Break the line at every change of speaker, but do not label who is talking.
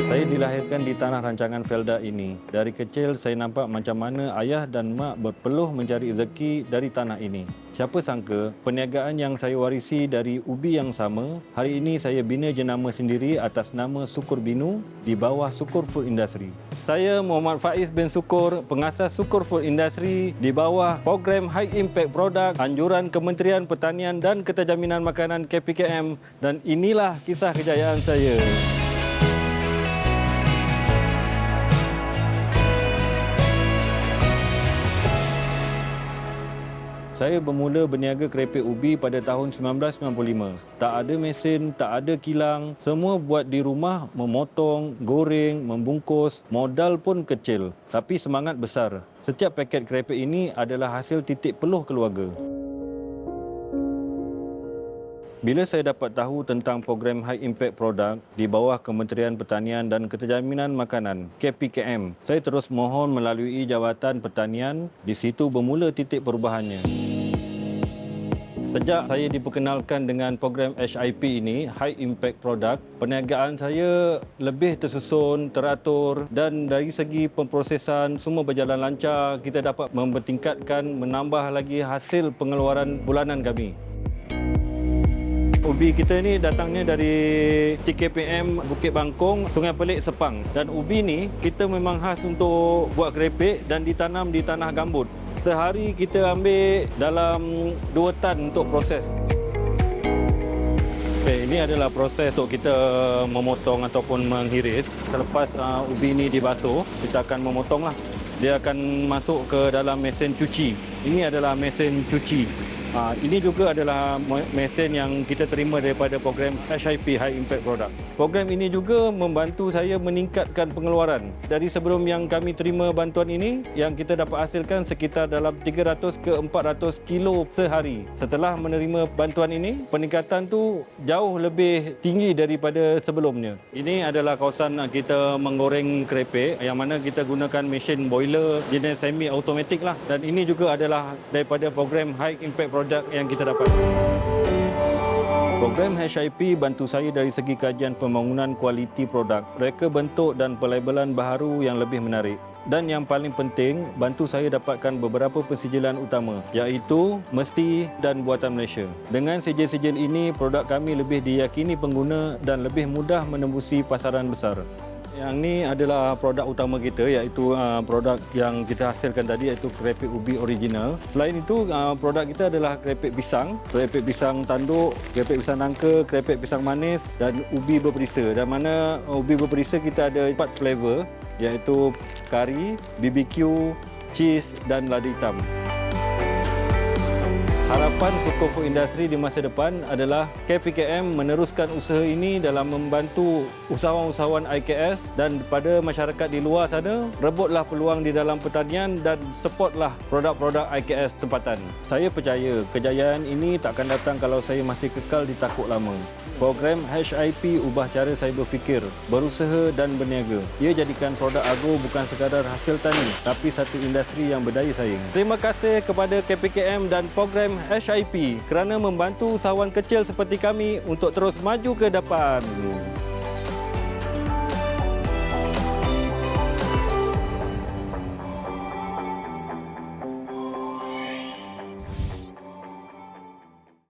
Saya dilahirkan di tanah rancangan Felda ini. Dari kecil saya nampak macam mana ayah dan mak berpeluh mencari rezeki dari tanah ini. Siapa sangka perniagaan yang saya warisi dari ubi yang sama, hari ini saya bina jenama sendiri atas nama Sukur Binu di bawah Sukur Food Industry. Saya Muhammad Faiz bin Sukur, pengasas Sukur Food Industry di bawah program High Impact Product anjuran Kementerian Pertanian dan Keterjaminan Makanan KPKM, dan inilah kisah kejayaan saya. Saya bermula berniaga keripik ubi pada tahun 1995. Tak ada mesin, tak ada kilang, semua buat di rumah, memotong, goreng, membungkus, modal pun kecil, tapi semangat besar. Setiap paket keripik ini adalah hasil titik peluh keluarga. Bila saya dapat tahu tentang program High Impact Product di bawah Kementerian Pertanian dan Keterjaminan Makanan KPKM, saya terus mohon melalui Jabatan Pertanian. Di situ bermula titik perubahannya. Sejak saya diperkenalkan dengan program HIP ini, High Impact Product, perniagaan saya lebih tersusun, teratur, dan dari segi pemprosesan semua berjalan lancar. Kita dapat mempertingkatkan, menambah lagi hasil pengeluaran bulanan kami. Ubi kita ni datangnya dari TKPM Bukit Bangkong, Sungai Pelik, Sepang. Dan ubi ni kita memang khas untuk buat keripik dan ditanam di tanah gambut. Sehari kita ambil dalam 2 tan untuk proses. Ini adalah proses untuk kita memotong ataupun menghiris. Selepas ubi ini dibasuh, kita akan memotonglah. Dia akan masuk ke dalam mesin cuci. Ini adalah mesin cuci. Ini juga adalah mesin yang kita terima daripada program HIP, High Impact Product. Program ini juga membantu saya meningkatkan pengeluaran. Dari sebelum yang kami terima bantuan ini, yang kita dapat hasilkan sekitar dalam 300 ke 400 kilo sehari. Setelah menerima bantuan ini, peningkatan tu jauh lebih tinggi daripada sebelumnya. Ini adalah kawasan kita menggoreng keripik, yang mana kita gunakan mesin boiler jenis semi automatic lah. Dan ini juga adalah daripada program High Impact Product yang kita dapat. Program HIP bantu saya dari segi kajian pembangunan kualiti produk, reka bentuk dan pelabelan baharu yang lebih menarik. Dan yang paling penting, bantu saya dapatkan beberapa persijilan utama, iaitu Mesti dan Buatan Malaysia. Dengan sijil-sijil ini, produk kami lebih diyakini pengguna dan lebih mudah menembusi pasaran besar. Yang ni adalah produk utama kita, iaitu produk yang kita hasilkan tadi, iaitu keripik ubi original. Selain itu, produk kita adalah keripik pisang tanduk, keripik pisang nangka, keripik pisang manis dan ubi berperisa. Dan mana ubi berperisa kita ada 4 flavor, iaitu kari, BBQ, cheese dan lada hitam. Harapan Sukur Food Industry di masa depan adalah KPKM meneruskan usaha ini dalam membantu usahawan-usahawan IKS, dan pada masyarakat di luar sana, rebutlah peluang di dalam pertanian dan supportlah produk-produk IKS tempatan. Saya percaya kejayaan ini takkan datang kalau saya masih kekal di takuk lama. Program HIP ubah cara saya berfikir, berusaha dan berniaga. Ia jadikan produk Agro bukan sekadar hasil tani, tapi satu industri yang berdaya saing. Terima kasih kepada KPKM dan program HIP kerana membantu usahawan kecil seperti kami untuk terus maju ke depan.